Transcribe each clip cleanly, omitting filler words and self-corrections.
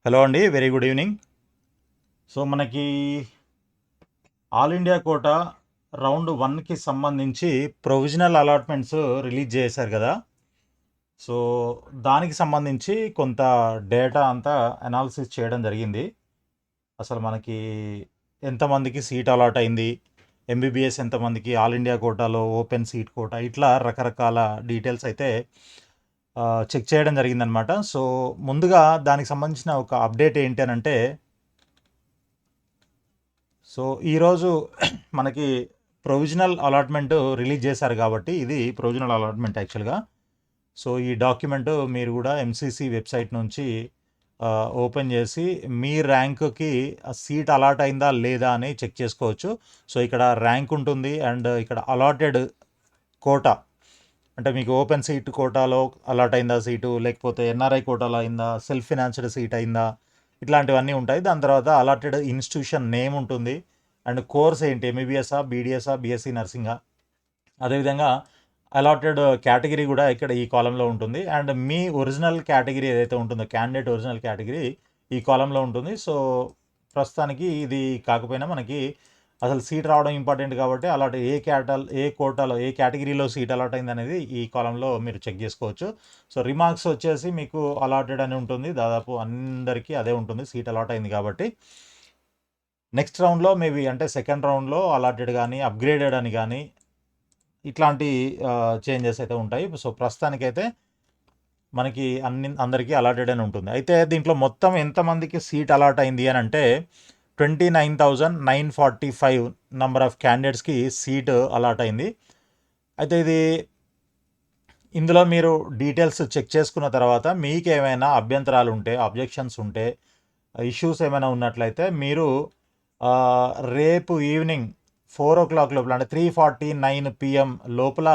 Hello అండి, very good evening. So మనకి all India quota round 1కి సంబంధించి ప్రొవిజనల్ అలాట్మెంట్స్ రిలీజ్ చేశారు కదా. సో దానికి సంబంధించి కొంత డేటా అంతా అనాలిసిస్ చేయడం జరిగింది. అసలు మనకి ఎంతమందికి సీట్ అలాట్ అయింది, ఎంబీబీఎస్ ఎంతమందికి, ఆల్ ఇండియా కోటాలో ఓపెన్ సీట్ కోటా, ఇట్లా రకరకాల డీటెయిల్స్ అయితే చెక్ చేయడం జరిగిందనమాట. సో ముందుగా దానికి సంబంధించిన ఒక అప్డేట్ ఏంటి అని అంటే, సో ఈరోజు మనకి ప్రొవిజనల్ అలాట్మెంట్ రిలీజ్ చేశారు కాబట్టి ఇది ప్రొవిజనల్ అలాట్మెంట్ యాక్చువల్గా. సో ఈ డాక్యుమెంట్ మీరు కూడా ఎంసీసీ వెబ్సైట్ నుంచి ఓపెన్ చేసి మీ ర్యాంక్కి సీట్ అలాట్ అయిందా లేదా అని చెక్ చేసుకోవచ్చు. సో ఇక్కడ ర్యాంక్ ఉంటుంది అండ్ ఇక్కడ అలాటెడ్ కోటా, అంటే మీకు ఓపెన్ సీట్ కోటాలో అలాట్ అయిందా సీటు, లేకపోతే ఎన్ఆర్ఐ కోటాలో అయిందా, సెల్ఫ్ ఫినాన్స్డ్ సీట్ అయిందా, ఇట్లాంటివన్నీ ఉంటాయి. దాని తర్వాత అలాటెడ్ ఇన్స్టిట్యూషన్ నేమ్ ఉంటుంది అండ్ కోర్స్ ఏంటి, ఎంబీబీఎస్ఆ, బీడీఎస్ఆ, బీఎస్సీ నర్సింగా, అదేవిధంగా అలాటెడ్ కేటగిరీ కూడా ఇక్కడ ఈ కాలంలో ఉంటుంది అండ్ మీ ఒరిజినల్ కేటగిరీ ఏదైతే ఉంటుందో క్యాండిడేట్ ఒరిజినల్ కేటగిరీ ఈ కాలంలో ఉంటుంది. సో ప్రస్తుతానికి ఇది కాకపోయినా మనకి అసలు సీట్ రావడం ఇంపార్టెంట్ కాబట్టి అలాట్ ఏ కోటాలో ఏ కేటగిరీలో సీట్ అలాట్ అయింది అనేది ఈ కాలంలో మీరు చెక్ చేసుకోవచ్చు. సో రిమార్క్స్ వచ్చేసి మీకు అలాటెడ్ అని ఉంటుంది, దాదాపు అందరికీ అదే ఉంటుంది, సీట్ అలాట్ అయింది కాబట్టి. నెక్స్ట్ రౌండ్లో మేబీ అంటే సెకండ్ రౌండ్లో అలాటెడ్ కానీ అప్గ్రేడెడ్ అని కానీ ఇట్లాంటి చేంజెస్ అయితే ఉంటాయి. సో ప్రస్తుతానికైతే మనకి అందరికీ అలాటెడ్ అని ఉంటుంది. అయితే దీంట్లో మొత్తం ఎంతమందికి సీట్ అలాట్ అయింది అని అంటే 29,945 నెంబర్ ఆఫ్ క్యాండిడేట్స్కి సీట్ అలాట్ అయింది. అయితే ఇందులో మీరు డీటెయిల్స్ చెక్ చేసుకున్న తర్వాత మీకు ఏమైనా అభ్యంతరాలు ఉంటే, అబ్జెక్షన్స్ ఉంటే, ఇష్యూస్ ఏమైనా ఉన్నట్లయితే మీరు రేపు ఈవినింగ్ 4 o'clock లోపల, అంటే 3:49 PM లోపల,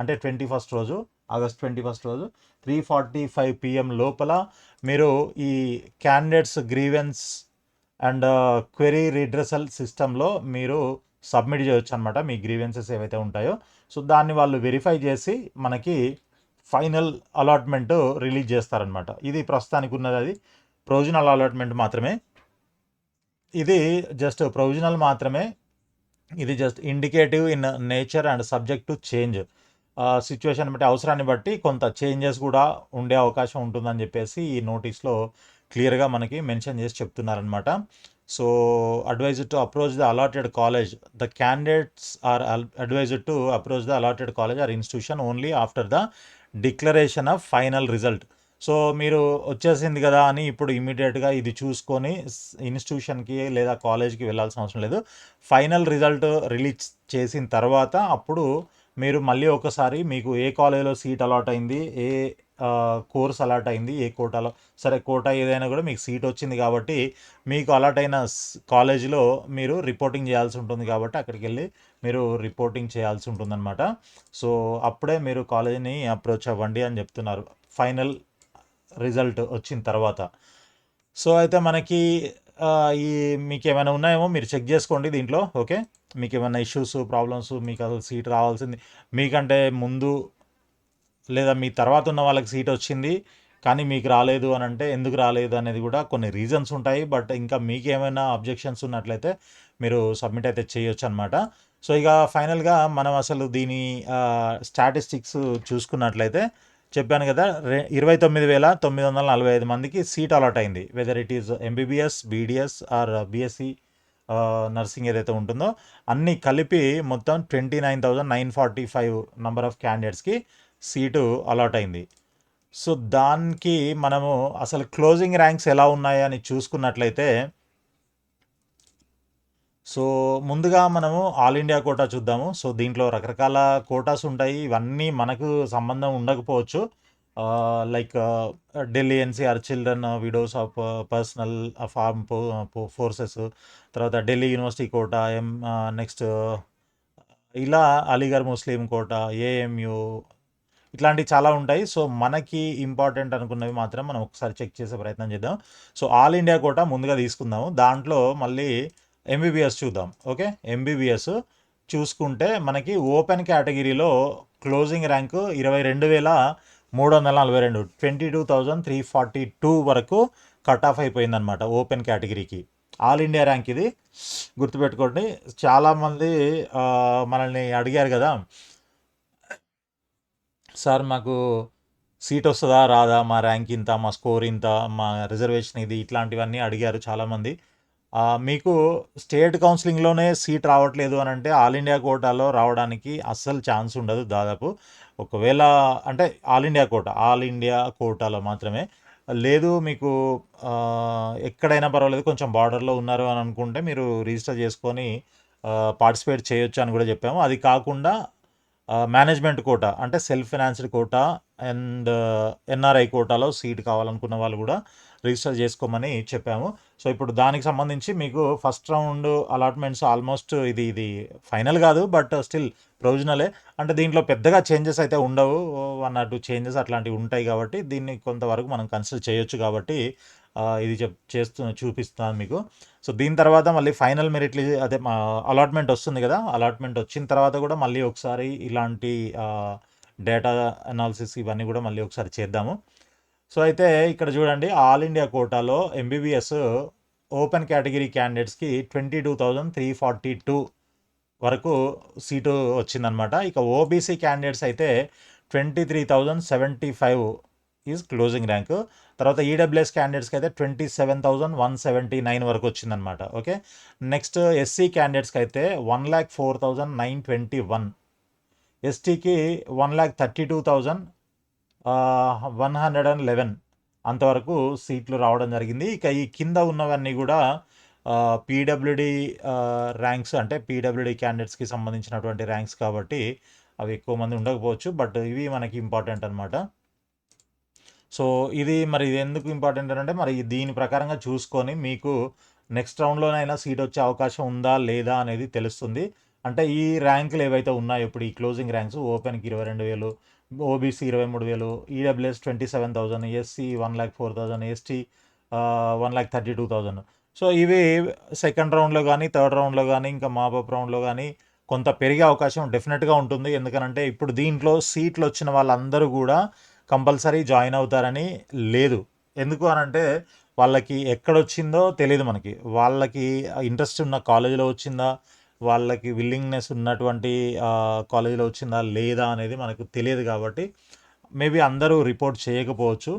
అంటే 21st రోజు, ఆగస్ట్ 21st రోజు 3:45 PM లోపల మీరు ఈ candidates grievance and query redressal సిస్టంలో మీరు సబ్మిట్ చేయొచ్చు అనమాట, మీ గ్రీవెన్సెస్ ఏవైతే ఉంటాయో. సో దాన్ని వాళ్ళు వెరిఫై చేసి మనకి ఫైనల్ అలాట్మెంట్ రిలీజ్ చేస్తారనమాట. ఇది ప్రస్తుతానికి ఉన్నది, అది ప్రొవిజనల్ అలాట్మెంట్ మాత్రమే. ఇది జస్ట్ ప్రొవిజనల్ మాత్రమే, ఇది just indicative in nature and subject to change. Situation బట్టి, అవసరాన్ని బట్టి కొంత చేంజెస్ కూడా ఉండే అవకాశం ఉంటుందని చెప్పేసి ఈ నోటీస్లో క్లియర్గా మనకి మెన్షన్ చేసి చెప్తున్నారనమాట. So advised to approach the allotted college, the candidates are advised to approach the allotted college or institution only after the declaration of final result. So మీరు వచ్చేసింది కదా అని ఇప్పుడు ఇమీడియట్గా ఇది చూసుకొని ఇన్స్టిట్యూషన్కి లేదా కాలేజ్కి వెళ్ళాల్సిన అవసరం లేదు. ఫైనల్ రిజల్ట్ రిలీజ్ చేసిన తర్వాత అప్పుడు మీరు మళ్ళీ ఒకసారి మీకు ఏ కాలేజీలో సీట్ అలాట్ అయింది, ఏ కోర్స్ అలాట్ అయింది, ఏ కోటాలో, సరే కోటా ఏదైనా కూడా మీకు సీట్ వచ్చింది కాబట్టి మీకు అలాట్ అయిన కాలేజీలో మీరు రిపోర్టింగ్ చేయాల్సి ఉంటుంది కాబట్టి అక్కడికి వెళ్ళి మీరు రిపోర్టింగ్ చేయాల్సి ఉంటుందన్నమాట. సో అప్పుడే మీరు కాలేజీని అప్రోచ్ అవ్వండి అని చెప్తున్నారు ఫైనల్ రిజల్ట్ వచ్చిన తర్వాత. సో అయితే మనకి ఈ మీకు ఏమైనా ఉన్నాయేమో మీరు చెక్ చేసుకోండి దీంట్లో. ఓకే, మీకు ఏమైనా ఇష్యూస్, ప్రాబ్లమ్స్, మీకు అసలు సీట్ రావాల్సింది మీకంటే ముందు లేదా మీ తర్వాత ఉన్న వాళ్ళకి సీట్ వచ్చింది కానీ మీకు రాలేదు అని అంటే ఎందుకు రాలేదు అనేది కూడా కొన్ని రీజన్స్ ఉంటాయి. బట్ ఇంకా మీకు ఏమైనా అబ్జెక్షన్స్ ఉన్నట్లయితే మీరు సబ్మిట్ అయితే చేయొచ్చు అనమాట. సో ఇక ఫైనల్గా మనం అసలు దీని స్టాటిస్టిక్స్ చూసుకున్నట్లయితే చెప్పాను కదా, 29,945 మందికి సీట్ అలాట్ అయింది, whether it is MBBS, BDS or BSc nursing ఏదైతే ఉంటుందో అన్నీ కలిపి మొత్తం 29,945 నెంబర్ ఆఫ్ క్యాండిడేట్స్కి సీటు అలాట్ అయింది. సో దానికి మనము అసలు క్లోజింగ్ ర్యాంక్స్ ఎలా ఉన్నాయి అని చూసుకున్నట్లయితే, సో ముందుగా మనము ఆల్ ఇండియా కోటా చూద్దాము. సో దీంట్లో రకరకాల కోటాస్ ఉంటాయి, ఇవన్నీ మనకు సంబంధం ఉండకపోవచ్చు. Like Delhi NCR children widows of personnel farm forces, తర్వాత ఢిల్లీ యూనివర్సిటీ కోటా, నెక్స్ట్ ఇలా అలీగఢ్ ముస్లిం కోటా, ఏఎంయు, ఇట్లాంటివి చాలా ఉంటాయి. సో మనకి ఇంపార్టెంట్ అనుకున్నవి మాత్రం మనం ఒకసారి చెక్ చేసే ప్రయత్నం చేద్దాం. సో ఆల్ ఇండియా కోటా ముందుగా తీసుకుందాము, దాంట్లో మళ్ళీ ఎంబీబీఎస్ చూద్దాం. ఓకే, ఎంబీబీఎస్ చూసుకుంటే మనకి ఓపెన్ కేటగిరీలో క్లోజింగ్ ర్యాంకు 22,342, 22,342 వరకు కట్ ఆఫ్ అయిపోయిందనమాట ఓపెన్ కేటగిరీకి. ఆల్ ఇండియా ర్యాంక్ ఇది గుర్తుపెట్టుకోండి. చాలామంది మనల్ని అడిగారు కదా, సార్ మాకు సీట్ వస్తుందా రాదా, మా ర్యాంక్ ఇంత, మా స్కోర్ ఇంత, మా రిజర్వేషన్ ఇది, ఇట్లాంటివన్నీ అడిగారు చాలామంది. మీకు స్టేట్ కౌన్సిలింగ్లోనే సీట్ రావట్లేదు అని అంటే ఆల్ ఇండియా కోటాలో రావడానికి అస్సలు ఛాన్స్ ఉండదు దాదాపు. ఒకవేళ అంటే ఆల్ ఇండియా కోటాలో మాత్రమే. లేదు మీకు ఎక్కడైనా పర్వాలేదు కొంచెం బార్డర్లో ఉన్నారు అని అనుకుంటే మీరు రిజిస్టర్ చేసుకొని పార్టిసిపేట్ చేయొచ్చు అని కూడా చెప్పాము. అది కాకుండా మేనేజ్మెంట్ కోటా అంటే self financed quota and NRI కోటాలో సీట్ కావాలనుకున్న వాళ్ళు కూడా రిజిస్టర్ చేసుకోమని చెప్పాము. సో ఇప్పుడు దానికి సంబంధించి మీకు ఫస్ట్ రౌండ్ అలాట్మెంట్స్ ఆల్మోస్ట్ ఇది ఇది ఫైనల్ కాదు, బట్ స్టిల్ ప్రొవిజనలే. అంటే దీంట్లో పెద్దగా చేంజెస్ అయితే ఉండవు, 1 or 2 చేంజెస్ అట్లాంటివి ఉంటాయి కాబట్టి దీన్ని కొంతవరకు మనం కన్సిడర్ చేయొచ్చు కాబట్టి ఇది చూపిస్తున్నాను మీకు. సో దీని తర్వాత మళ్ళీ ఫైనల్ మెరిట్ అదే అలాట్మెంట్ వస్తుంది కదా, అలాట్మెంట్ వచ్చిన తర్వాత కూడా మళ్ళీ ఒకసారి ఇలాంటి డేటా అనాలిసిస్ ఇవన్నీ కూడా మళ్ళీ ఒకసారి చేద్దాము. సో అయితే ఇక్కడ చూడండి, ఆల్ ఇండియా కోటాలో ఎంబీబీఎస్ ఓపెన్ కేటగిరీ క్యాండిడేట్స్కి 22,342 వరకు సీటు వచ్చిందనమాట. ఇక ఓబీసీ క్యాండిడేట్స్ అయితే 23,075 ఈజ్ క్లోజింగ్ ర్యాంక్. తర్వాత ఈడబ్ల్యూఎస్ క్యాండిడేట్స్కి అయితే 27,179 వరకు వచ్చిందనమాట. ఓకే, నెక్స్ట్ ఎస్సీ క్యాండిడేట్స్కి అయితే 1,04,921, ఎస్టీకి 1,32,111 అంతవరకు సీట్లు రావడం జరిగింది. ఇక ఈ కింద ఉన్నవన్నీ కూడా పీడబ్ల్యూడి ర్యాంక్స్, అంటే పీడబ్ల్యూడి క్యాండిడేట్స్కి సంబంధించినటువంటి ర్యాంక్స్ కాబట్టి అవి ఎక్కువ మంది ఉండకపోవచ్చు, బట్ ఇవి మనకి ఇంపార్టెంట్ అనమాట. సో ఇది ఎందుకు ఇంపార్టెంట్ అంటే మరి దీని ప్రకారంగా చూసుకొని మీకు నెక్స్ట్ రౌండ్లోనైనా సీట్ వచ్చే అవకాశం ఉందా లేదా అనేది తెలుస్తుంది. అంటే ఈ ర్యాంకులు ఏవైతే ఉన్నాయో ఇప్పుడు ఈ క్లోజింగ్ ర్యాంక్స్, ఓపెన్కి 22,000, OBC 23,000, EWS 27,000, SC 1,04,000, ST 1,32,000. So ఇవి సెకండ్ రౌండ్లో కానీ థర్డ్ రౌండ్లో కానీ ఇంకా మాపప్ రౌండ్లో కానీ కొంత పెరిగే అవకాశం డెఫినెట్గా ఉంటుంది. ఎందుకనంటే ఇప్పుడు దీంట్లో సీట్లు వచ్చిన వాళ్ళందరూ కూడా కంపల్సరీ జాయిన్ అవుతారని లేదు. ఎందుకు అనంటే వాళ్ళకి ఎక్కడొచ్చిందో తెలియదు మనకి, వాళ్ళకి ఇంట్రెస్ట్ ఉన్న కాలేజీలో వచ్చిందా, వాళ్ళకి విల్లింగ్నెస్ ఉన్నటువంటి కాలేజీలో వచ్చిందా లేదా అనేది మనకు తెలియదు కాబట్టి మేబీ అందరూ రిపోర్ట్ చేయకపోవచ్చు.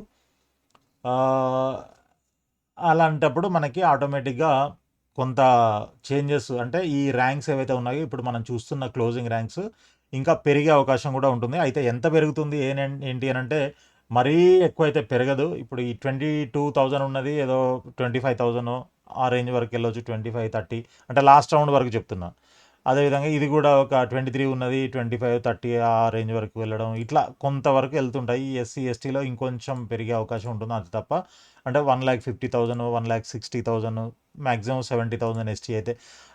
అలాంటప్పుడు మనకి ఆటోమేటిక్గా కొంత చేంజెస్, అంటే ఈ ర్యాంక్స్ ఏవైతే ఉన్నాయో ఇప్పుడు మనం చూస్తున్న క్లోజింగ్ ర్యాంక్స్ ఇంకా పెరిగే అవకాశం కూడా ఉంటుంది. అయితే ఎంత పెరుగుతుంది ఏంటి అని అంటే మరీ ఎక్కువైతే పెరగదు. ఇప్పుడు ఈ 22,000 ఉన్నది ఏదో 25,000 ఆ రేంజ్ వరకు వెళ్ళొచ్చు, 25, 30 అంటే లాస్ట్ రౌండ్ వరకు చెప్తున్నా. అదేవిధంగా ఇది కూడా ఒక 23 ఉన్నది, 25, 30 ఆ రేంజ్ వరకు వెళ్ళడం, ఇట్లా కొంతవరకు వెళ్తుంటాయి. ఎస్సీ ఎస్టీలో ఇంకొంచెం పెరిగే అవకాశం ఉంటుంది, అది తప్ప. అంటే 1,50,000, 1,60,000, మ్యాక్సిమం 70,000 ఎస్టీ అయితే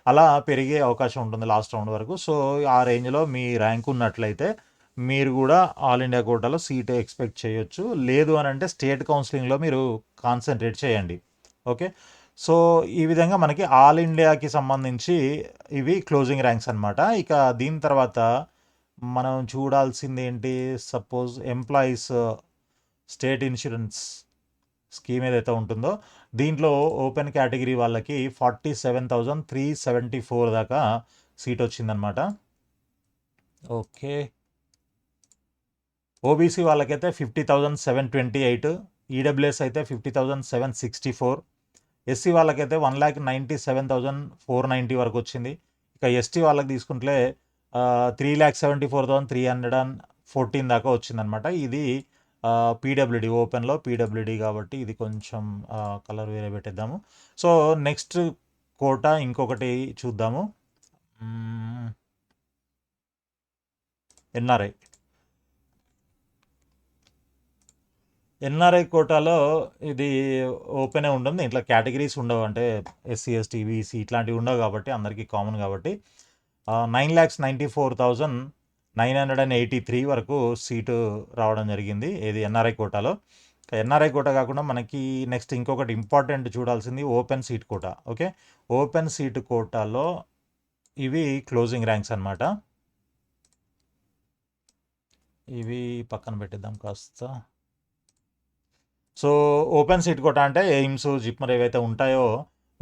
అలా పెరిగే అవకాశం ఉంటుంది లాస్ట్ రౌండ్ వరకు. సో ఆ రేంజ్లో మీ ర్యాంక్ ఉన్నట్లయితే మీరు కూడా ఆల్ ఇండియా కోటాలో సీట్ ఎక్స్పెక్ట్ చేయొచ్చు. లేదు అని అంటే స్టేట్ కౌన్సిలింగ్లో మీరు కాన్సన్ట్రేట్ చేయండి. ఓకే, సో ఈ విధంగా మనకి ఆల్ ఇండియాకి సంబంధించి ఇవి క్లోజింగ్ ర్యాంక్స్ అనమాట. ఇక దీని తర్వాత మనం చూడాల్సింది ఏంటి, suppose employees state insurance scheme ఏదైతే ఉంటుందో దీంట్లో ఓపెన్ కేటగిరీ వాళ్ళకి 47,374 దాకా సీట్ వచ్చిందనమాట. ఓకే, ఓబీసీ వాళ్ళకైతే 50,728, ఈడబ్ల్యూఎస్ అయితే 50,764, ఎస్సీ వాళ్ళకైతే 1,97,490 వరకు వచ్చింది. ఇక ఎస్టీ వాళ్ళకి తీసుకుంటే 3,74,314 దాకా వచ్చిందనమాట. ఇది పీడబ్ల్యూడి, ఓపెన్లో పీడబ్ల్యూడి కాబట్టి ఇది కొంచెం కలర్ వేరే పెట్టేద్దాము. సో నెక్స్ట్ కోటా ఇంకొకటి చూద్దాము, ఎన్ఆర్ఐ కోటాలో ఇది ఓపెనే ఉంటుంది, ఇట్లా కేటగిరీస్ ఉండవు. అంటే ఎస్సీ ఎస్టీ బీసీ ఇట్లాంటివి ఉండవు కాబట్టి అందరికీ కామన్ కాబట్టి 9,94,983 వరకు సీటు రావడం జరిగింది ఏది ఎన్ఆర్ఐ కోటాలో. ఎన్ఆర్ఐ కోటా కాకుండా మనకి నెక్స్ట్ ఇంకొకటి ఇంపార్టెంట్ చూడాల్సింది open seat quota. Okay, open seat కోటాలో ఇవి క్లోజింగ్ ర్యాంక్స్ అనమాట. ఇవి పక్కన పెట్టేద్దాం కాస్త. సో ఓపెన్ సీట్ కోటా అంటే ఎయిమ్స్, జిప్మర్ ఏవైతే ఉంటాయో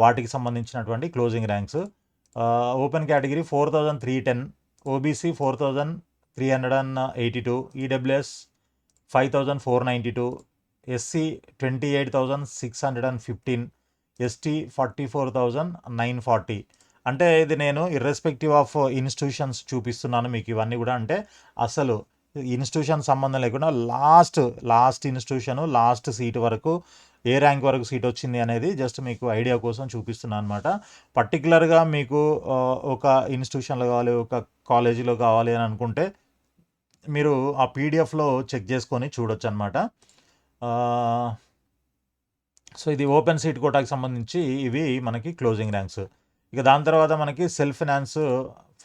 వాటికి సంబంధించినటువంటి closing ranks. Open category 4310, OBC 4382, EWS 5492, SC 28615, ST 44940. అంటే ఇది నేను ఇర్రెస్పెక్టివ్ ఆఫ్ ఇన్స్టిట్యూషన్స్ చూపిస్తున్నాను మీకు ఇవన్నీ కూడా. అంటే అసలు ఇన్స్టిట్యూషన్ సంబంధం లేకుండా లాస్ట్ ఇన్స్టిట్యూషన్ లాస్ట్ సీట్ వరకు ఏ ర్యాంక్ వరకు సీట్ వచ్చింది అనేది జస్ట్ మీకు ఐడియా కోసం చూపిస్తున్నాను అనమాట. పర్టికులర్గా మీకు ఒక ఇన్స్టిట్యూషన్లో కావాలి, ఒక కాలేజీలో కావాలి అని అనుకుంటే మీరు ఆ పీడిఎఫ్లో చెక్ చేసుకొని చూడొచ్చు అనమాట. సో ఇది ఓపెన్ సీట్ కోటాకి సంబంధించి ఇవి మనకి క్లోజింగ్ ర్యాంక్స్. ఇక దాని తర్వాత మనకి సెల్ఫ్ ఫైనాన్స్.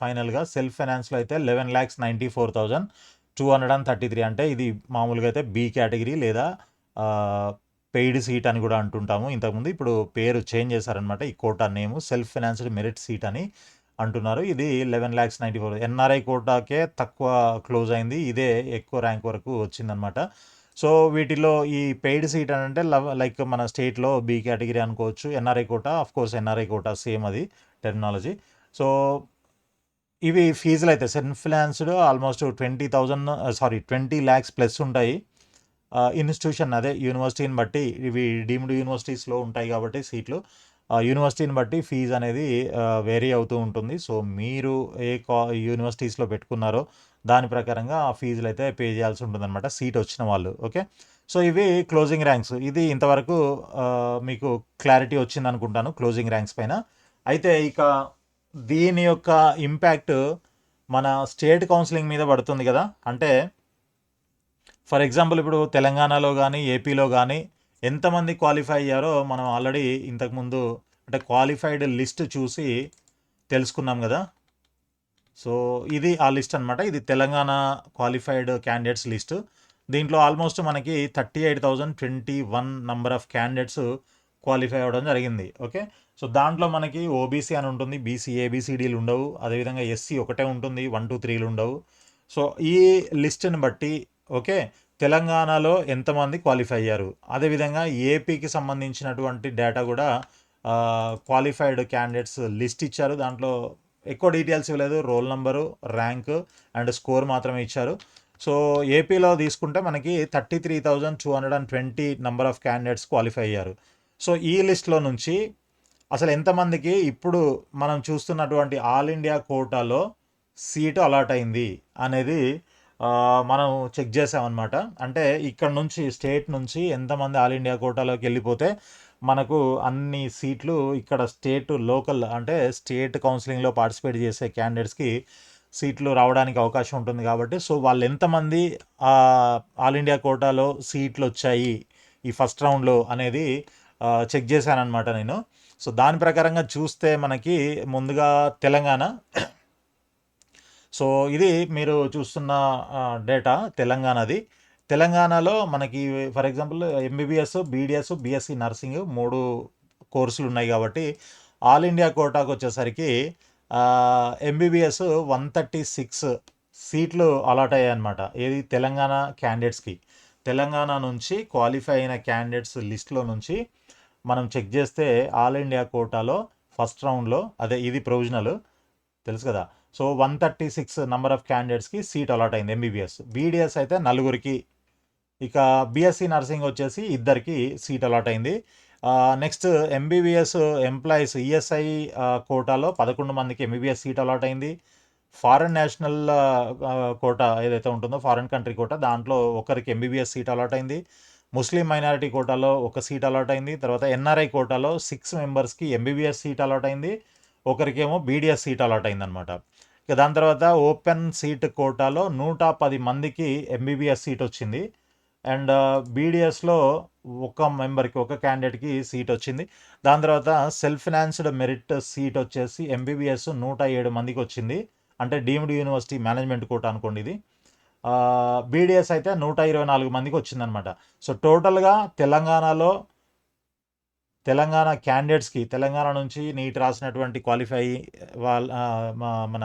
ఫైనల్గా సెల్ఫ్ ఫైనాన్స్లో అయితే 11,94,233. అంటే ఇది మామూలుగా అయితే బి కేటగిరీ లేదా పెయిడ్ సీట్ అని కూడా అంటుంటాము ఇంతకుముందు. ఇప్పుడు పేరు చేంజ్ చేశారనమాట. ఈ కోటా నేము సెల్ఫ్ ఫైనాన్స్డ్ మెరిట్ సీట్ అని అంటున్నారు. ఇది 11,94,000. ఎన్ఆర్ఐ కోటాకే తక్కువ క్లోజ్ అయింది, ఇదే ఎక్కువ ర్యాంక్ వరకు వచ్చిందనమాట. సో వీటిలో ఈ పెయిడ్ సీట్ అని అంటే లైక్ మన స్టేట్లో బి కేటగిరీ అనుకోవచ్చు. NRI quota, of course NRI quota same అది టెర్మినాలజీ. సో ఇవి ఫీజులు అయితే self financed almost 20 lakhs plus ఉంటాయి. ఇన్స్టిట్యూషన్ అదే యూనివర్సిటీని బట్టి, ఇవి డీమ్డ్ యూనివర్సిటీస్లో ఉంటాయి కాబట్టి సీట్లు యూనివర్సిటీని బట్టి ఫీజు అనేది వేరీ అవుతూ ఉంటుంది. సో మీరు ఏ యూనివర్సిటీస్లో పెట్టుకున్నారో దాని ప్రకారంగా ఆ ఫీజులు అయితే పే చేయాల్సి ఉంటుందన్నమాట సీట్ వచ్చిన వాళ్ళు. ఓకే, సో ఇవి క్లోజింగ్ ర్యాంక్స్. ఇది ఇంతవరకు మీకు క్లారిటీ వచ్చింది అనుకుంటాను క్లోజింగ్ ర్యాంక్స్ పైన. అయితే ఇక దీని యొక్క ఇంపాక్ట్ మన స్టేట్ కౌన్సిలింగ్ మీద పడుతుంది కదా. అంటే ఫర్ ఎగ్జాంపుల్ ఇప్పుడు తెలంగాణలో కానీ ఏపీలో కానీ ఎంతమంది క్వాలిఫై అయ్యారో మనం ఆల్రెడీ ఇంతకుముందు అంటే క్వాలిఫైడ్ లిస్ట్ చూసి తెలుసుకున్నాం కదా. సో ఇది ఆ లిస్ట్ అనమాట. ఇది తెలంగాణ క్వాలిఫైడ్ క్యాండిడేట్స్ లిస్ట్. దీంట్లో ఆల్మోస్ట్ మనకి 38,021 నంబర్ ఆఫ్ క్యాండిడేట్స్ క్వాలిఫై అవ్వడం జరిగింది. ఓకే, సో దాంట్లో మనకి ఓబీసీ అని ఉంటుంది, బీసీ ఏబిసిడీలు ఉండవు, అదేవిధంగా ఎస్సీ ఒకటే ఉంటుంది, 1 2 3లు ఉండవు. సో ఈ లిస్ట్ని బట్టి ఓకే తెలంగాణలో ఎంతమంది క్వాలిఫై అయ్యారు, అదేవిధంగా ఏపీకి సంబంధించినటువంటి డేటా కూడా క్వాలిఫైడ్ క్యాండిడేట్స్ లిస్ట్ ఇచ్చారు. దాంట్లో ఎక్కువ డీటెయిల్స్ ఇవ్వలేదు, roll number, rank and score మాత్రమే ఇచ్చారు. సో ఏపీలో తీసుకుంటే మనకి 33,220 నంబర్ ఆఫ్ క్యాండిడేట్స్ క్వాలిఫై అయ్యారు. సో ఈ లిస్ట్లో నుంచి అసలు ఎంతమందికి ఇప్పుడు మనం చూస్తున్నటువంటి ఆల్ ఇండియా కోటాలో సీటు అలాట్ అయింది అనేది మనం చెక్ చేసామన్నమాట. అంటే ఇక్కడ నుంచి స్టేట్ నుంచి ఎంతమంది ఆల్ ఇండియా కోటాలోకి వెళ్ళిపోతే మనకు అన్ని సీట్లు ఇక్కడ స్టేట్ లోకల్ అంటే స్టేట్ కౌన్సిలింగ్లో పార్టిసిపేట్ చేసే క్యాండిడేట్స్కి సీట్లు రావడానికి అవకాశం ఉంటుంది కాబట్టి సో వాళ్ళు ఎంతమంది ఆల్ ఇండియా కోటాలో సీట్లు వచ్చాయి ఈ ఫస్ట్ రౌండ్లో అనేది చెక్ చేశానమాట నేను. సో దాని ప్రకారంగా చూస్తే మనకి ముందుగా తెలంగాణ. సో ఇది మీరు చూస్తున్న డేటా తెలంగాణది. తెలంగాణలో మనకి for example MBBS, BDS, BSc nursing 3 కోర్సులు ఉన్నాయి కాబట్టి ఆల్ ఇండియా కోటాకు వచ్చేసరికి ఎంబీబీఎస్ 136 సీట్లు అలాట్ అయ్యాయి అనమాట. ఏది తెలంగాణ క్యాండిడేట్స్కి. తెలంగాణ నుంచి క్వాలిఫై అయిన క్యాండిడేట్స్ లిస్ట్లో నుంచి మనం చెక్ చేస్తే ఆల్ ఇండియా కోటాలో ఫస్ట్ రౌండ్లో అదే ఇది ప్రొవిజనల్ తెలుసు కదా. సో 136 నంబర్ ఆఫ్ క్యాండిడేట్స్కి సీట్ అలాట్ అయింది ఎంబీబీఎస్. బీడిఎస్ అయితే 4కి, ఇక బీఎస్సీ నర్సింగ్ వచ్చేసి 2కి సీట్ అలాట్ అయింది. నెక్స్ట్ ఎంబీబీఎస్ ఎంప్లాయీస్ ఈఎస్ఐ కోటాలో 11 మందికి ఎంబీబీఎస్ సీట్ అలాట్ అయింది. ఫారెన్ నేషనల్ కోటా ఏదైతే ఉంటుందో ఫారెన్ కంట్రీ కోటా దాంట్లో ఒకరికి ఎంబీబీఎస్ సీట్ అలాట్ అయింది. ముస్లిం మైనారిటీ కోటాలో 1 సీట్ అలాట్ అయింది. తర్వాత ఎన్ఆర్ఐ కోటాలో 6 మెంబర్స్కి ఎంబీబీఎస్ సీట్ అలాట్ అయింది, ఒకరికేమో బీడిఎస్ సీట్ అలాట్ అయిందనమాట. ఇక దాని తర్వాత ఓపెన్ సీట్ కోటాలో 110 మందికి ఎంబీబీఎస్ సీట్ వచ్చింది. అండ్ బీడిఎస్లో ఒక మెంబర్కి ఒక క్యాండిడేట్కి సీట్ వచ్చింది. దాని తర్వాత సెల్ఫ్ ఫైనాన్స్డ్ మెరిట్ సీట్ వచ్చేసి ఎంబీబీఎస్ 107 మందికి వచ్చింది. అంటే డీమ్డ్ యూనివర్సిటీ మేనేజ్మెంట్ కోటా అనుకోండి ఇది. బీడిఎస్ అయితే 124 మందికి వచ్చిందనమాట. సో టోటల్గా తెలంగాణలో తెలంగాణ క్యాండిడేట్స్కి తెలంగాణ నుంచి నీట్ రాసినటువంటి క్వాలిఫై వాళ్ళ మన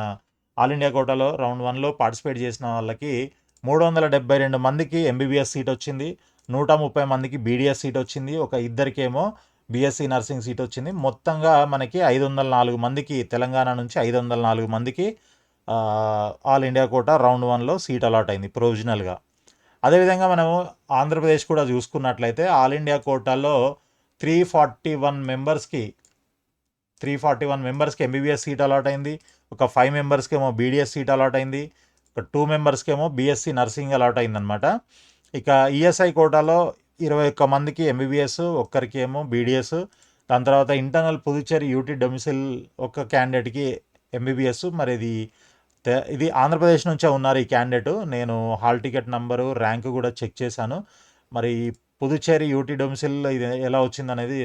ఆల్ ఇండియా కోటాలో రౌండ్ 1లో పార్టిసిపేట్ చేసిన వాళ్ళకి 372 మందికి ఎంబీబీఎస్ సీట్ వచ్చింది. 130 మందికి బీడీఎస్ సీట్ వచ్చింది. ఒక ఇద్దరికేమో బీఎస్సీ నర్సింగ్ సీట్ వచ్చింది. మొత్తంగా మనకి 504 మందికి, తెలంగాణ నుంచి 504 మందికి ఆల్ ఇండియా కోటా రౌండ్ 1లో సీట్ అలాట్ అయింది ప్రొవిజనల్గా. అదేవిధంగా మనము ఆంధ్రప్రదేశ్ కూడా చూసుకున్నట్లయితే ఆల్ ఇండియా కోటాలో 341 మెంబర్స్కి ఎంబీబీఎస్ సీట్ అలాట్ అయింది. ఒక 5 మెంబర్స్కి ఏమో బీడీఎస్ సీట్ అలాట్ అయింది. ఒక 2 మెంబర్స్కి ఏమో బీఎస్సీ నర్సింగ్ అలాట్ అయిందనమాట. ఇక ఈఎస్ఐ కోటాలో 21 మందికి ఎంబీబీఎస్, ఒక్కరికి ఏమో బీడీఎస్. దాని తర్వాత ఇంటర్నల్ పుదుచ్చేరి యూటీ డొమిసిల్ ఒక క్యాండిడేట్కి ఎంబీబీఎస్. మరి ఇది ఆంధ్రప్రదేశ్ నుంచే ఉన్నారు ఈ క్యాండిడేట్. నేను హాల్ టికెట్ నంబరు, ర్యాంకు కూడా చెక్ చేశాను. మరి పుదుచ్చేరి యూటీ డొమిసిల్ ఇది ఎలా వచ్చింది అనేది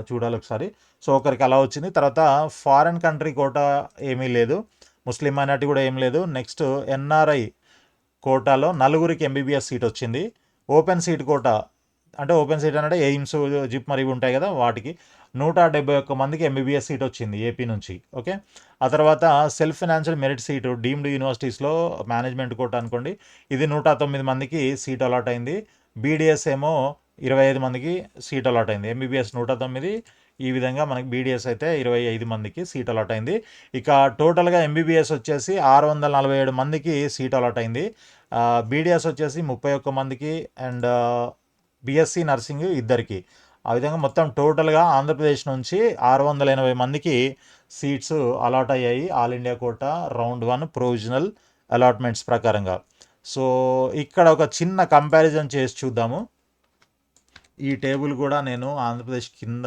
చూడాలి ఒకసారి. సో ఒకరికి అలా వచ్చింది. తర్వాత ఫారెన్ కంట్రీ కోటా ఏమీ లేదు, ముస్లిం మైనార్టీ కూడా ఏం లేదు. నెక్స్ట్ ఎన్ఆర్ఐ కోటాలో 4గురికి ఎంబీబీఎస్ సీట్ వచ్చింది. ఓపెన్ సీట్ కోటా అంటే ఓపెన్ సీట్ అంటే ఎయిమ్స్, జిప్ మరి ఇవి ఉంటాయి కదా, వాటికి 171 మందికి ఎంబీబీఎస్ సీట్ వచ్చింది ఏపీ నుంచి. ఓకే. ఆ తర్వాత self financial merit seat deemed యూనివర్సిటీస్లో మేనేజ్మెంట్ కోటా అనుకోండి, ఇది 109 మందికి సీట్ అలాట్ అయింది. బీడీఎస్ ఏమో 25 మందికి సీట్ అలాట్ అయింది. ఎంబీబీఎస్ 109, ఈ విధంగా మనకి బీడీఎస్ అయితే 25 మందికి సీట్ అలాట్ అయింది. ఇక టోటల్గా ఎంబీబీఎస్ వచ్చేసి 647 మందికి సీట్ అలాట్ అయింది. బీడీఎస్ వచ్చేసి 31 మందికి అండ్ బీఎస్సీ నర్సింగ్ ఇద్దరికి. ఆ విధంగా మొత్తం టోటల్గా ఆంధ్రప్రదేశ్ నుంచి 680 మందికి సీట్స్ అలాట్ అయ్యాయి all India quota round 1 provisional allotments ప్రకారంగా. సో ఇక్కడ ఒక చిన్న కంపారిజన్ చేసి చూద్దాము. ఈ టేబుల్ కూడా నేను ఆంధ్రప్రదేశ్ కింద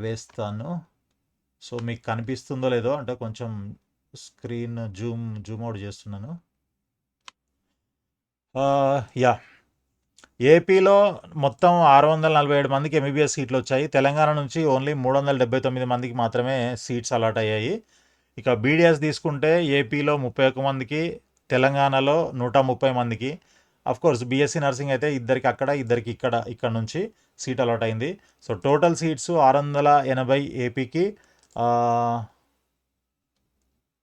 వేస్తాను. సో మీకు కనిపిస్తుందో లేదో, అంటే కొంచెం స్క్రీన్ జూమ్ అవుట్ చేస్తున్నాను. యా, ఏపీలో మొత్తం 647 మందికి ఎంబీబీఎస్ సీట్లు వచ్చాయి. తెలంగాణ నుంచి ఓన్లీ 379 మందికి మాత్రమే సీట్స్ అలాట్ అయ్యాయి. ఇక బీడీఎస్ తీసుకుంటే ఏపీలో 31 మందికి, తెలంగాణలో 130 మందికి. కోర్స్ బీఎస్సీ నర్సింగ్ అయితే ఇద్దరికి అక్కడ, ఇద్దరికి ఇక్కడ నుంచి సీట్ అలాట్ అయింది. సో టోటల్ సీట్స్ 680 ఏపీకి,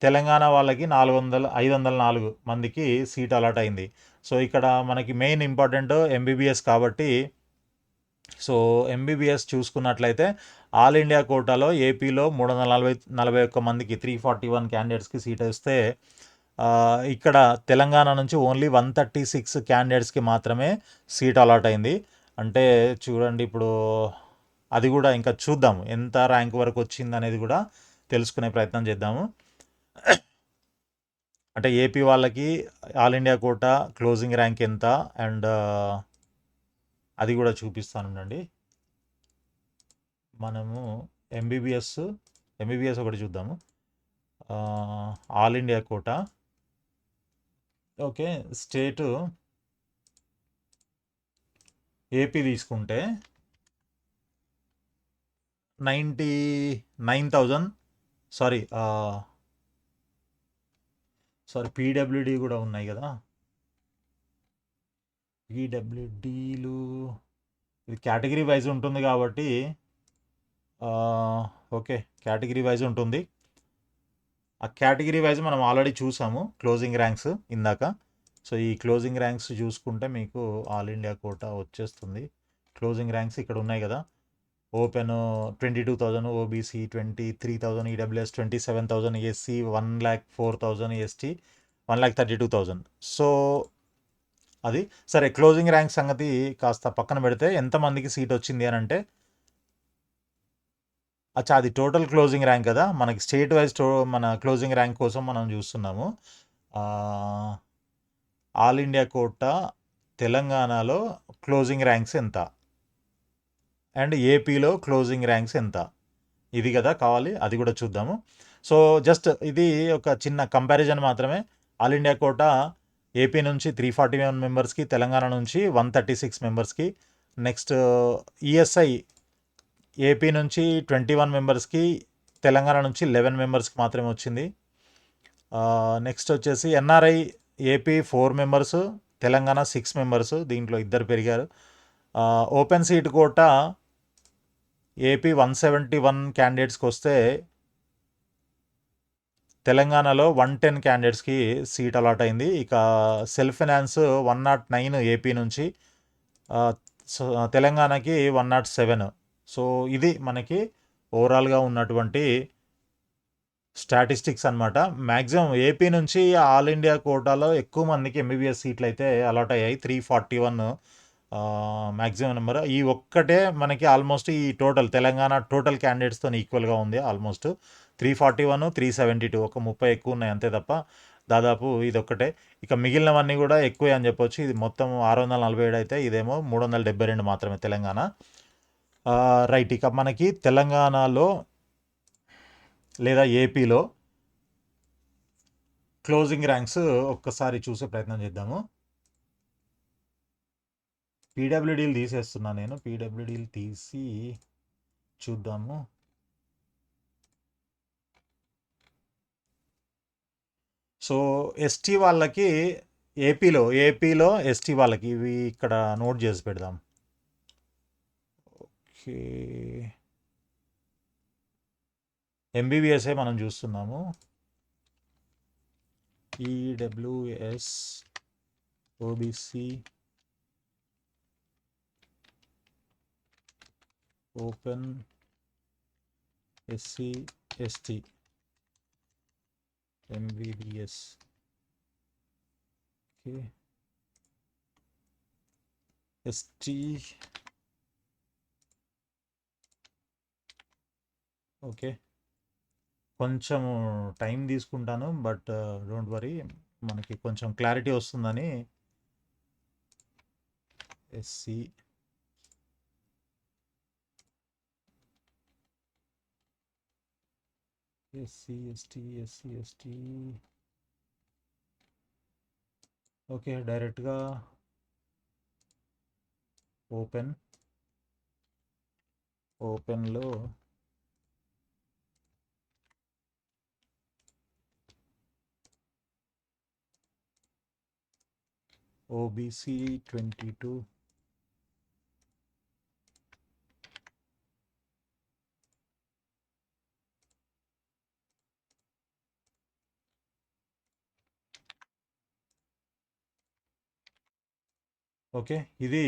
తెలంగాణ వాళ్ళకి 504 మందికి సీట్ అలాట్ అయింది. సో ఇక్కడ మనకి మెయిన్ ఇంపార్టెంట్ ఎంబీబీఎస్ కాబట్టి, సో ఎంబీబీఎస్ చూసుకున్నట్లయితే ఆల్ ఇండియా కోటాలో ఏపీలో 341 మందికి 341 క్యాండిడేట్స్కి సీట్ వస్తే, ఇక్కడ తెలంగాణ నుంచి ఓన్లీ 136 క్యాండిడేట్స్కి మాత్రమే సీట్ అలాట్ అయింది. అంటే చూడండి, ఇప్పుడు అది కూడా ఇంకా చూద్దాము ఎంత ర్యాంక్ వరకు వచ్చింది అనేది కూడా తెలుసుకునే ప్రయత్నం చేద్దాము. అంటే ఏపీ వాళ్ళకి all India quota closing rank ఎంత అండ్ అది కూడా చూపిస్తానండి. మనము ఎంబీబీఎస్ ఒకటి చూద్దాము. All India quota, okay, state AP తీసుకుంటే 99,000, సారీ పీడబ్ల్యూడి కూడా ఉన్నాయి కదా, పీడబ్ల్యూడీలు ఇది కేటగిరీ వైజ్ ఉంటుంది కాబట్టి, ఓకే, కేటగిరీ వైజ్ ఉంటుంది. ఆ కేటగిరీ వైజ్ మనం ఆల్రెడీ చూసాము క్లోజింగ్ ర్యాంక్స్ ఇందాక. సో ఈ క్లోజింగ్ ర్యాంక్స్ చూసుకుంటే మీకు ఆల్ ఇండియా కోటా వచ్చేస్తుంది. క్లోజింగ్ ర్యాంక్స్ ఇక్కడ ఉన్నాయి కదా. Open 22,000, OBC 23,000, EWS 27,000, SC 104,000, ST 132,000. So అది సరే, క్లోజింగ్ ర్యాంక్ సంగతి కాస్త పక్కన పెడితే ఎంతమందికి సీట్ వచ్చింది అని అంటే, అచ్చా అది టోటల్ క్లోజింగ్ ర్యాంక్ కదా, మనకి స్టేట్ వైజ్ మన క్లోజింగ్ ర్యాంక్ కోసం మనం చూస్తున్నాము. ఆల్ ఇండియా కోటా తెలంగాణలో క్లోజింగ్ ర్యాంక్స్ ఎంత అండ్ ఏపీలో క్లోజింగ్ ర్యాంక్స్ ఎంత, ఇది కదా కావాలి, అది కూడా చూద్దాము. సో జస్ట్ ఇది ఒక చిన్న కంపారిజన్ మాత్రమే. ఆల్ ఇండియా కోటా ఏపీ నుంచి 341 మెంబర్స్కి, తెలంగాణ నుంచి 136 మెంబర్స్కి. నెక్స్ట్ ఈఎస్ఐ ఏపీ నుంచి 21 మెంబర్స్కి, తెలంగాణ నుంచి 11 మెంబర్స్కి మాత్రమే వచ్చింది. నెక్స్ట్ వచ్చేసి NRI AP 4 members, Telangana 6 members, దీంట్లో ఇద్దరు పెరిగారు. ఓపెన్ సీట్ కోటా ఏపీ 171 క్యాండిడేట్స్కి వస్తే, తెలంగాణలో 110 క్యాండిడేట్స్కి సీట్ అలాట్ అయింది. ఇక సెల్ఫ్ ఫైనాన్స్ 109 ఏపీ నుంచి, సో తెలంగాణకి 107. సో ఇది మనకి ఓవరాల్గా ఉన్నటువంటి స్టాటిస్టిక్స్ అనమాట. మ్యాక్సిమం ఏపీ నుంచి ఆల్ ఇండియా కోటాలో ఎక్కువ మందికి ఎంబీబీఎస్ సీట్లు అయితే అలాట్ అయ్యాయి. 341 మ్యాక్సిమం నెంబర్. ఈ ఒక్కటే మనకి ఆల్మోస్ట్ ఈ తెలంగాణ టోటల్ క్యాండిడేట్స్తో ఈక్వల్గా ఉంది. ఆల్మోస్ట్ 341, 372 ఒక 30 ఎక్కువ ఉన్నాయి అంతే తప్ప దాదాపు ఇదొక్కటే. ఇక మిగిలినవన్నీ కూడా ఎక్కువే అని చెప్పొచ్చు. ఇది మొత్తం 647 అయితే ఇదేమో 372 మాత్రమే తెలంగాణ. రైట్. ఇక మనకి తెలంగాణలో లేదా ఏపీలో క్లోజింగ్ ర్యాంక్స్ ఒక్కసారి చూసే ప్రయత్నం చేద్దాము. పీడబ్ల్యూడీలు తీసేస్తున్నా నేను. పీడబ్ల్యూడీలు తీసి చూద్దాము. సో ఎస్టీ వాళ్ళకి ఏపీలో ఎస్టీ వాళ్ళకి ఇవి ఇక్కడ నోట్ చేసి పెడదాం. ఓకే, ఎంబీబీఎస్ఏ మనం చూస్తున్నాము. EWS OBC open SC ST MBBS. Okay, ST. Okay, కొంచెం టైం తీసుకుంటాను, బట్ డోంట్ వరీ, మనకి కొంచెం క్లారిటీ వస్తుందని. SC ST. ఓకే, డైరెక్ట్గా ఓపెన్లో ఓబీసీ 22. ఓకే, ఇది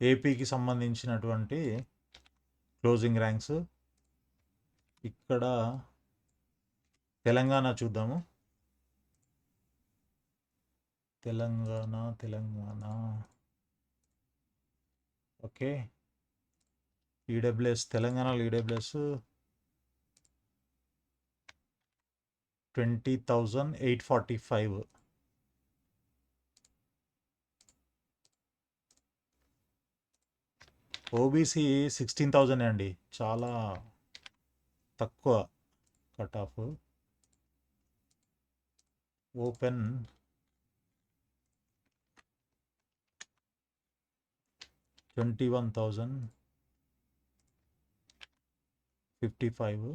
ఏపీకి సంబంధించినటువంటి క్లోజింగ్ ర్యాంక్స్. ఇక్కడ తెలంగాణ చూద్దాము. తెలంగాణ. ఓకే, ఈడబ్ల్యూఎస్ తెలంగాణలో ఈడబ్ల్యూఎస్ 20,845. ఓబీసీ 16,000 అండి, చాలా తక్కువ కట్ ఆఫ్. ఓపెన్ 21,055.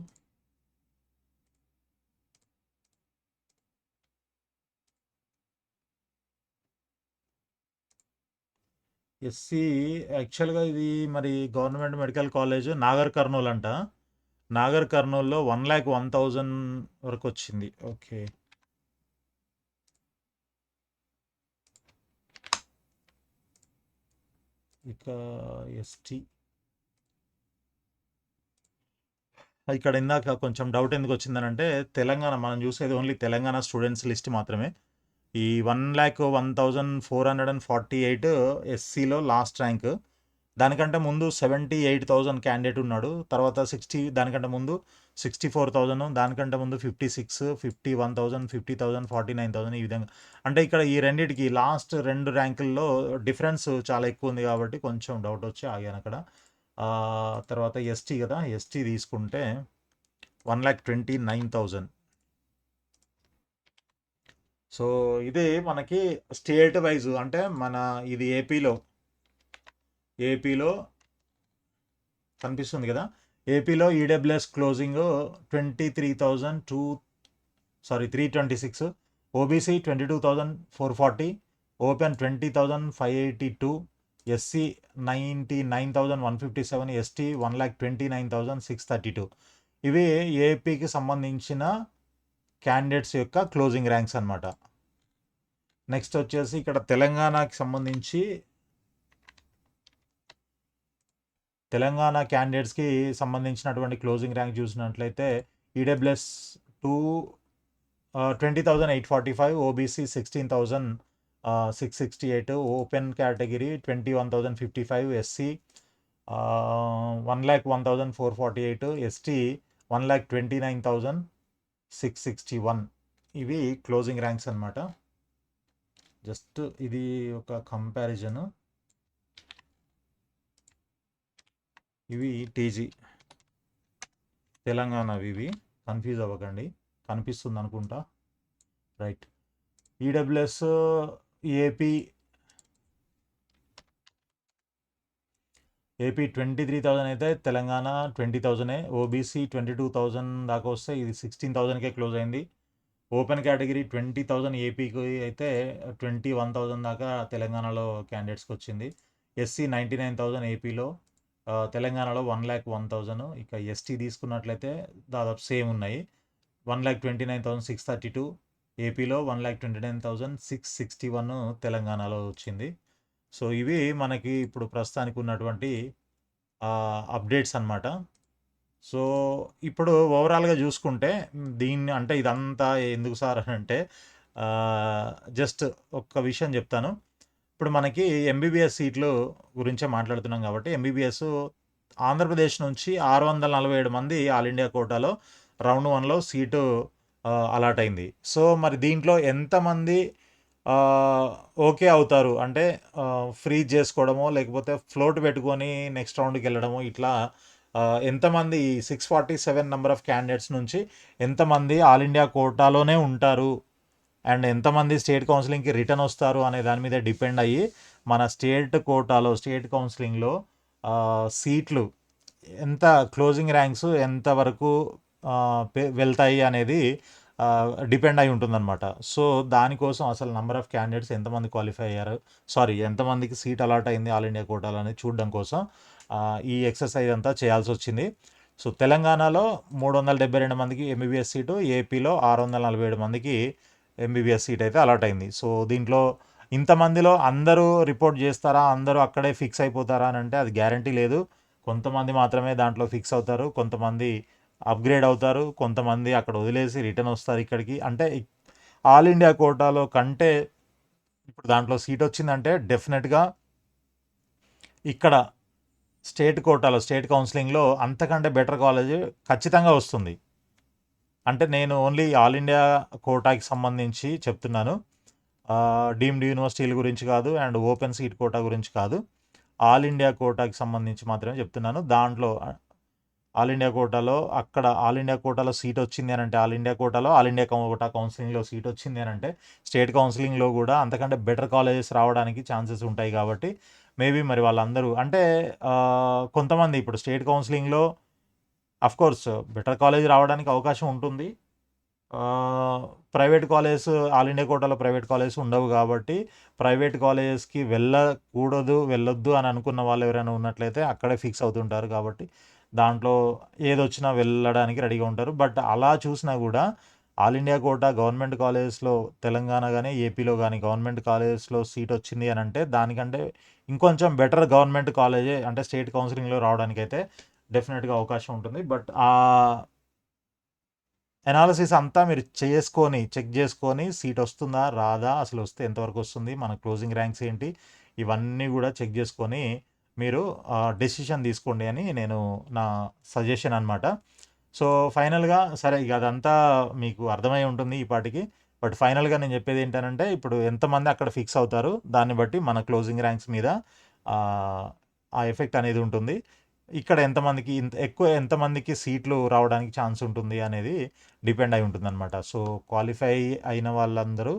ఎస్సీ యాక్చువల్గా ఇది మరి government medical college Nagar Kurnool అంట. నాగర్ కర్నూల్లో 1,01,000 వరకు వచ్చింది. ఓకే, ఇక ఎస్టీ ఇక్కడ ఇందాక కొంచెం డౌట్ ఎందుకు వచ్చిందనంటే, తెలంగాణ మనం చూసేది ఓన్లీ తెలంగాణ స్టూడెంట్స్ లిస్ట్ మాత్రమే. ఈ 1,01,448 ఎస్సీలో లాస్ట్ ర్యాంక్. దానికంటే ముందు 78,000 క్యాండిడేట్ ఉన్నాడు. తర్వాత దానికంటే ముందు 64,000, దానికంటే ముందు 56, 51,000, 50,000, 49,000 ఈ విధంగా. అంటే ఇక్కడ ఈ రెండింటికి లాస్ట్ 2 ర్యాంకుల్లో డిఫరెన్స్ చాలా ఎక్కువ ఉంది కాబట్టి కొంచెం డౌట్ వచ్చి ఆగాను అక్కడ. తర్వాత ఎస్టీ కదా, ఎస్టీ తీసుకుంటే 1,29,000. సో ఇది మనకి స్టేట్ వైజ్, అంటే మన ఇది ఏపీలో కనిపిస్తుంది కదా. ఏపీలో EWS closing 326. OBC 22,440. Open 20,582. SC 99,157. ST 1,29,632. ఇవి ఏపీకి సంబంధించిన క్యాండిడేట్స్ యొక్క క్లోజింగ్ ర్యాంక్స్ అనమాట. నెక్స్ట్ వచ్చేసి ఇక్కడ తెలంగాణకి సంబంధించి తెలంగాణ క్యాండిడేట్స్కి సంబంధించినటువంటి క్లోజింగ్ ర్యాంక్ చూసినట్లయితే EWS 20,845, OBC 16,668, open category 21,055, SC 1,01,448, ST 1,29,661. ఇవి క్లోజింగ్ ర్యాంక్స్ అనమాట. జస్ట్ ఇది ఒక కంపారిజన్. ఇవి టీజీ తెలంగాణవి, ఇవి కన్ఫ్యూజ్ అవ్వకండి, కనిపిస్తుంది అనుకుంటా. రైట్. ఈడబ్ల్యూఎస్ ఏపీ 23,000 అయితే తెలంగాణ 20,000, ఓబీసీ 22,000 దాకా వస్తే ఇది 16,000కే క్లోజ్ అయింది. ఓపెన్ కేటగిరీ 20,000 ఏపీకి అయితే 21,000 దాకా తెలంగాణలో క్యాండిడేట్స్కి వచ్చింది. ఎస్సీ 99,000 ఏపీలో, తెలంగాణలో 1,01,000. ఇక ఎస్టీ తీసుకున్నట్లయితే దాదాపు సేమ్ ఉన్నాయి. 1,29,632 ఏపీలో, 1,29,661 తెలంగాణలో వచ్చింది. సో ఇవి మనకి ఇప్పుడు ప్రస్తుతానికి ఉన్నటువంటి అప్డేట్స్ అన్నమాట. సో ఇప్పుడు ఓవరాల్గా చూసుకుంటే దీన్ని అంటే ఇదంతా ఎందుకు సార్ అని అంటే జస్ట్ ఒక్క విషయం చెప్తాను. ఇప్పుడు మనకి ఎంబీబీఎస్ సీట్లు గురించే మాట్లాడుతున్నాం కాబట్టి ఎంబీబీఎస్ ఆంధ్రప్రదేశ్ నుంచి 647 మంది ఆల్ ఇండియా కోటాలో రౌండ్ 1లో సీటు అలాట్ అయింది. సో మరి దీంట్లో ఎంతమంది ఓకే అవుతారు అంటే ఫ్రీజ్ చేసుకోవడమో లేకపోతే ఫ్లోట్ పెట్టుకొని నెక్స్ట్ రౌండ్కి వెళ్ళడమో ఇట్లా ఎంతమంది 647 నెంబర్ ఆఫ్ క్యాండిడేట్స్ నుంచి ఎంతమంది ఆల్ ఇండియా కోటాలోనే ఉంటారు అండ్ ఎంతమంది స్టేట్ కౌన్సిలింగ్కి రిటర్న్ వస్తారు అనే దాని మీద డిపెండ్ అయ్యి మన స్టేట్ కోటాలో స్టేట్ కౌన్సిలింగ్లో సీట్లు ఎంత క్లోజింగ్ ర్యాంక్స్ ఎంతవరకు వెళ్తాయి అనేది డిపెండ్ అయి ఉంటుందన్నమాట. సో దానికోసం అసలు నెంబర్ ఆఫ్ క్యాండిడేట్స్ ఎంతమంది క్వాలిఫై అయ్యారు, ఎంతమందికి సీట్ అలాట్ అయింది ఆల్ ఇండియా కోటాలో అనేది చూడడం కోసం ఈ ఎక్సర్సైజ్ అంతా చేయాల్సి వచ్చింది. సో తెలంగాణలో 372 మందికి ఎంబీబీఎస్ సీటు, ఏపీలో 647 మందికి ఎంబీబీఎస్ సీట్ అయితే అలాట్ అయింది. సో దీంట్లో ఇంతమందిలో అందరూ రిపోర్ట్ చేస్తారా, అందరూ అక్కడే ఫిక్స్ అయిపోతారా అని అంటే అది గ్యారంటీ లేదు. కొంతమంది మాత్రమే దాంట్లో ఫిక్స్ అవుతారు, కొంతమంది అప్గ్రేడ్ అవుతారు, కొంతమంది అక్కడ వదిలేసి రిటర్న్ వస్తారు ఇక్కడికి. అంటే ఆల్ ఇండియా కోటాలో కంటే ఇప్పుడు దాంట్లో సీట్ వచ్చిందంటే డెఫినెట్గా ఇక్కడ స్టేట్ కోటాలో స్టేట్ కౌన్సిలింగ్లో అంతకంటే బెటర్ కాలేజ్ ఖచ్చితంగా వస్తుంది. అంటే నేను ఓన్లీ ఆల్ ఇండియా కోటాకి సంబంధించి చెప్తున్నాను, డీమ్డ్ యూనివర్సిటీల గురించి కాదు అండ్ ఓపెన్ సీట్ కోటా గురించి కాదు, ఆల్ ఇండియా కోటాకి సంబంధించి మాత్రమే చెప్తున్నాను. దాంట్లో ఆల్ ఇండియా కోటాలో అక్కడ ఆల్ ఇండియా కోటాలో సీట్ వచ్చింది అని అంటే ఆల్ ఇండియా కోటాలో ఆల్ ఇండియా కోటా కౌన్సిలింగ్లో సీట్ వచ్చింది అని అంటే స్టేట్ కౌన్సిలింగ్లో కూడా అంతకంటే బెటర్ కాలేజెస్ రావడానికి ఛాన్సెస్ ఉంటాయి. కాబట్టి మేబీ మరి వాళ్ళందరూ అంటే కొంతమంది ఇప్పుడు స్టేట్ కౌన్సిలింగ్లో అఫ్కోర్స్ బెటర్ కాలేజ్ రావడానికి అవకాశం ఉంటుంది. ప్రైవేట్ కాలేజెస్ ఆల్ ఇండియా కోటాలో ప్రైవేట్ కాలేజెస్ ఉండవు కాబట్టి ప్రైవేట్ కాలేజెస్కి వెళ్ళొద్దు అని అనుకున్న వాళ్ళు ఎవరైనా ఉన్నట్లయితే అక్కడే ఫిక్స్ అవుతుంటారు. కాబట్టి దాంట్లో ఏదొచ్చినా వెళ్ళడానికి రెడీగా ఉంటారు. బట్ అలా చూసినా కూడా ఆల్ ఇండియా కోటా గవర్నమెంట్ కాలేజెస్లో తెలంగాణ కానీ ఏపీలో కానీ గవర్నమెంట్ కాలేజెస్లో సీట్ వచ్చింది అని అంటే దానికంటే ఇంకొంచెం బెటర్ గవర్నమెంట్ కాలేజే అంటే స్టేట్ కౌన్సిలింగ్లో రావడానికైతే డెఫినెట్గా అవకాశం ఉంటుంది. బట్ ఆ అనాలిసిస్ అంతా మీరు చెక్ చేసుకొని సీట్ వస్తుందా రాదా, అసలు వస్తే ఎంతవరకు వస్తుంది, మన క్లోజింగ్ ర్యాంక్స్ ఏంటి, ఇవన్నీ కూడా చెక్ చేసుకొని మీరు డెసిషన్ తీసుకోండి అని నేను నా సజెషన్ అనమాట. సో ఫైనల్గా సరే ఇక అదంతా మీకు అర్థమై ఉంటుంది ఈ పాటికి. బట్ ఫైనల్గా నేను చెప్పేది ఏంటంటే ఇప్పుడు ఎంతమంది అక్కడ ఫిక్స్ అవుతారు దాన్ని బట్టి మన క్లోజింగ్ ర్యాంక్స్ మీద ఆ ఎఫెక్ట్ అనేది ఉంటుంది. ఇక్కడ ఎంతమందికి సీట్లు రావడానికి ఛాన్స్ ఉంటుంది అనేది డిపెండ్ అయి ఉంటుంది అనమాట. సో క్వాలిఫై అయిన వాళ్ళందరూ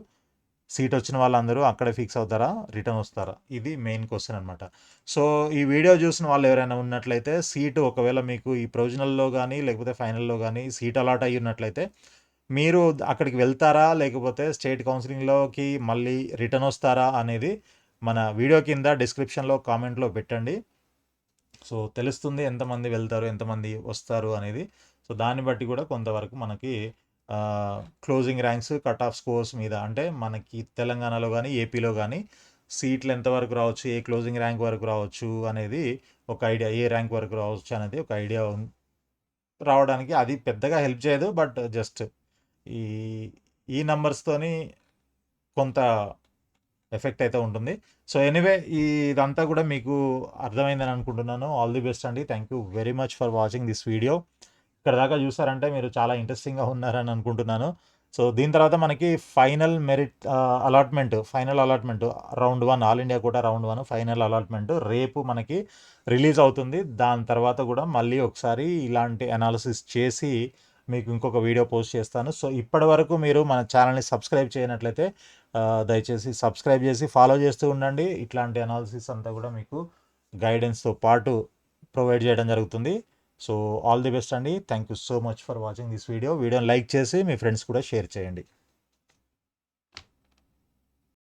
సీట్ వచ్చిన వాళ్ళందరూ అక్కడే ఫిక్స్ అవుతారా, రిటర్న్ వస్తారా, ఇది మెయిన్ క్వశ్చన్ అనమాట. సో ఈ వీడియో చూసిన వాళ్ళు ఎవరైనా ఉన్నట్లయితే సీటు ఒకవేళ మీకు ఈ ప్రొవిజనల్లో కానీ లేకపోతే ఫైనల్లో కానీ సీట్ అలాట్ అయ్యి ఉన్నట్లయితే మీరు అక్కడికి వెళ్తారా లేకపోతే స్టేట్ కౌన్సిలింగ్లోకి మళ్ళీ రిటర్న్ వస్తారా అనేది మన వీడియో కింద డిస్క్రిప్షన్లో కామెంట్లో పెట్టండి. సో తెలుస్తుంది ఎంతమంది వెళ్తారు ఎంతమంది వస్తారు అనేది. సో దాన్ని బట్టి కూడా కొంతవరకు మనకి closing ranks, cut off scores మీద అంటే మనకి తెలంగాణలో గానీ, ఏపీలో గానీ సీట్లు ఎంతవరకు రావచ్చు, ఏ క్లోజింగ్ ర్యాంక్ వరకు రావచ్చు అనేది ఒక ఐడియా, ఏ ర్యాంక్ వరకు రావచ్చు అనేది ఒక ఐడియా రావడానికి అది పెద్దగా హెల్ప్ చేయదు. బట్ జస్ట్ ఈ ఈ నంబర్స్తోని కొంత ఎఫెక్ట్ అయితే ఉంటుంది. సో ఎనీవే ఇదంతా కూడా మీకు అర్థమైందని అనుకుంటున్నాను. ఆల్ ది బెస్ట్ అండి. Thank you very much for watching this video. ఇక్కడ దాకా చూసారంటే మీరు చాలా ఇంట్రెస్టింగ్గా ఉన్నారని అనుకుంటున్నాను. సో దీని తర్వాత మనకి final allotment round 1, all India కూడా రౌండ్ 1 ఫైనల్ అలాట్మెంట్ రేపు మనకి రిలీజ్ అవుతుంది. దాని తర్వాత కూడా మళ్ళీ ఒకసారి ఇలాంటి అనాలిసిస్ చేసి మీకు ఇంకొక వీడియో పోస్ట్ చేస్తాను. సో ఇప్పటి వరకు మీరు మన ఛానల్ని సబ్స్క్రైబ్ చేయనట్లయితే దయచేసి సబ్స్క్రైబ్ చేసి ఫాలో చేస్తూ ఉండండి. ఇట్లాంటి అనాలిసిస్ అంతా కూడా మీకు గైడెన్స్తో పాటు ప్రొవైడ్ చేయడం జరుగుతుంది. సో ఆల్ ది బెస్ట్ అండి. Thank you so much for watching this video. వీడియోని లైక్ చేసి మీ ఫ్రెండ్స్ కూడా షేర్ చేయండి.